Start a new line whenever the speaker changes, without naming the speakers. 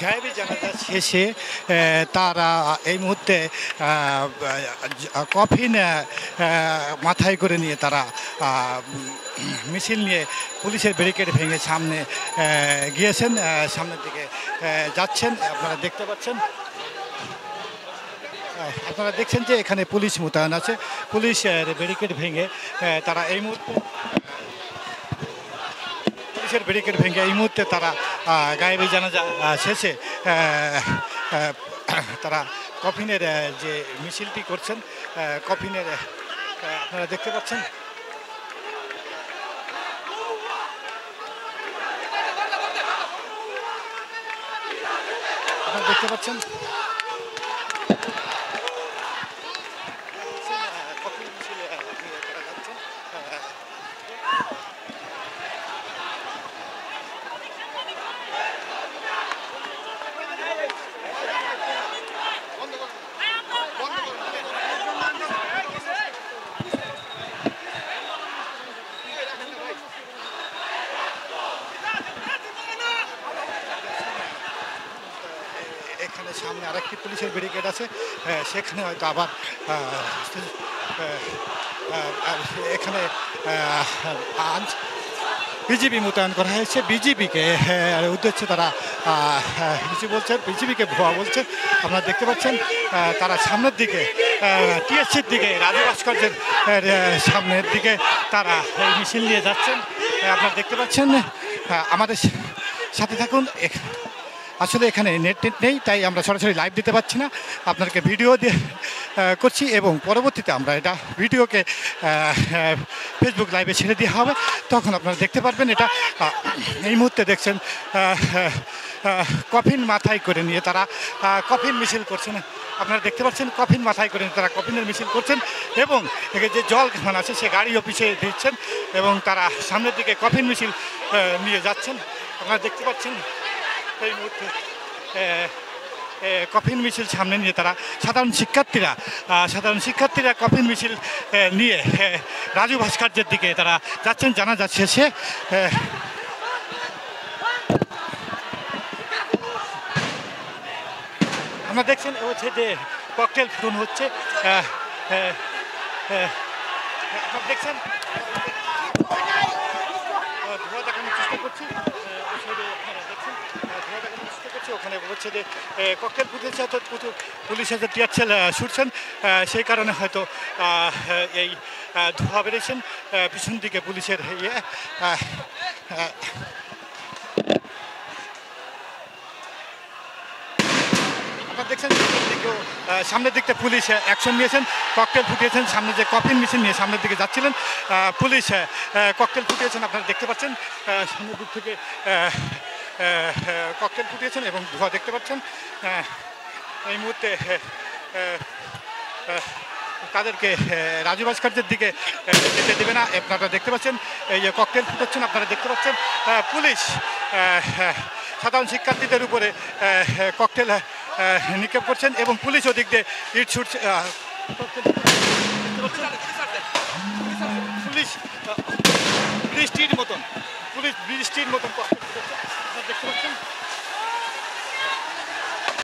গায়েবী জানাজা শেষে তারা এই মুহূর্তে কফিন মাথায় করে নিয়ে তারা মিছিল নিয়ে পুলিশের ব্যারিকেড ভেঙে সামনে গিয়েছেন, সামনের দিকে যাচ্ছেন। আপনারা দেখতে পাচ্ছেন, আপনারা দেখছেন যে এখানে পুলিশ মোতায়েন আছে। পুলিশের ব্যারিকেড ভেঙে তারা এই মুহূর্তে তারা গায়েবী জানাজা শেষে তারা কফিনের যে মিছিলটি করছেন, কফিনের আপনারা দেখতে পাচ্ছেন। দেখতে পাচ্ছেন এখানে সামনে আরেকটি পুলিশের ব্যারিকেড আছে, সেখানে হয়তো আবার এখানে বিজেপি মোতায়েন করা হয়েছে। বিজেপিকে উদ্দেশ্যে তারা কিছু বলছেন, বিজেপিকে ভুয়া বলছেন। আপনারা দেখতে পাচ্ছেন তারা সামনের দিকে টিএসসির দিকে, রাজু ভাস্কর্যের সামনের দিকে তারা এই মিছিল নিয়ে যাচ্ছেন। আপনারা দেখতে পাচ্ছেন, আমাদের সাথে থাকুন। আসলে এখানে নেট নেই, তাই আমরা সরাসরি লাইভ দিতে পারছি না, আপনাদেরকে ভিডিও দিয়ে করছি এবং পরবর্তীতে আমরা এটা ভিডিওকে ফেসবুক লাইভে ছেড়ে দেওয়া হবে, তখন আপনারা দেখতে পারবেন। এটা এই মুহূর্তে দেখছেন কফিন মাথায় করে নিয়ে তারা কফিন মিছিল করছেন। আপনারা দেখতে পাচ্ছেন কফিন মাথায় করে তারা কফিনের মিছিল করছেন এবং যে জল খান আছে সে গাড়ি অফিসে দিচ্ছেন এবং তারা সামনের দিকে কফিন মিছিল নিয়ে যাচ্ছেন। আপনারা দেখতে পাচ্ছেন এই মুহূর্তে কফিন মিছিল সামনে নিয়ে তারা সাধারণ শিক্ষার্থীরা কফিন মিছিল নিয়ে রাজু ভাস্কর্যের দিকে তারা যাচ্ছেন জানাজা শেষে। আমরা দেখছেন হচ্ছে যে ককটেল ফুটন হচ্ছে, আপনারা দেখছেন ধোঁয়া দেখানোর চেষ্টা করছি। ওখানে হচ্ছে যে ককটেল ফুটেছে, অর্থাৎ পুলিশ হয়তো টিয়ারশেল ছুটছেন, সেই কারণে হয়তো এই ধোঁয়া বেরিয়েছেন। পিছন দিকে পুলিশের আপনারা দেখছেন সামনের দিকটা পুলিশ অ্যাকশন নিয়েছেন, ককটেল ফুটিয়েছেন। সামনে যে কফিন মিছিল নিয়ে সামনের দিকে যাচ্ছিলেন পুলিশ ককটেল ফুটিয়েছেন। আপনারা দেখতে পাচ্ছেন সামনের দিক থেকে ককটেল ফুটিয়েছেন এবং ধোঁয়া দেখতে পাচ্ছেন। এই মুহূর্তে তাদেরকে রাজু ভাস্কর্যের দিকে যেতে দেবে না। আপনারা দেখতে পাচ্ছেন এই যে ককটেল ফুটাচ্ছেন, আপনারা দেখতে পাচ্ছেন পুলিশ সাধারণ শিক্ষার্থীদের উপরে ককটেল নিক্ষেপ করছেন এবং পুলিশ ওদিক দিয়ে ইট ছুটছে। পুলিশ বৃষ্টির মতন ককটেল ফুটাচ্ছে, আপনারা দেখতে পাচ্ছেন।